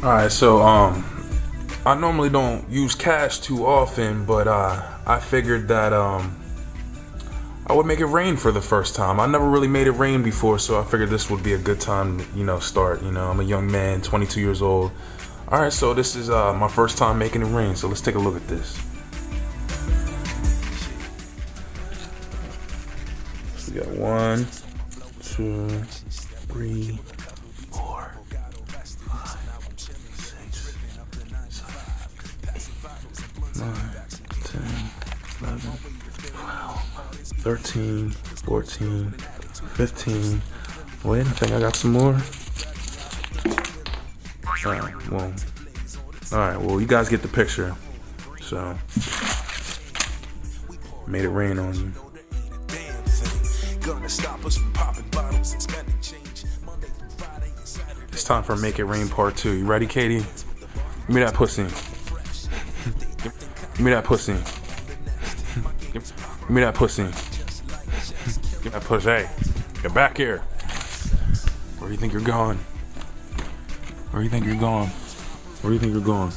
Alright, so I normally don't use cash too often, but I figured that I would make it rain for the first time. I never really made it rain before, so I figured this would be a good time to, start. I'm a young man, 22 years old. Alright, so this is my first time making it rain, so let's take a look at this. So we got 1, 2, 3, 4, 5, 6, 7, 8, 9, 10, 11, 12, 13, 14, 15. Wait, I think I got some more. Alright, well, you guys get the picture. So, made it rain on you. It's time for Make It Rain Part 2. You ready, Katie? Give me that pussy. Give me that pussy. Give me that pussy. Give me that pussy. Hey, get back here. Where do you think you're going? Where do you think you're going? Where do you think you're going?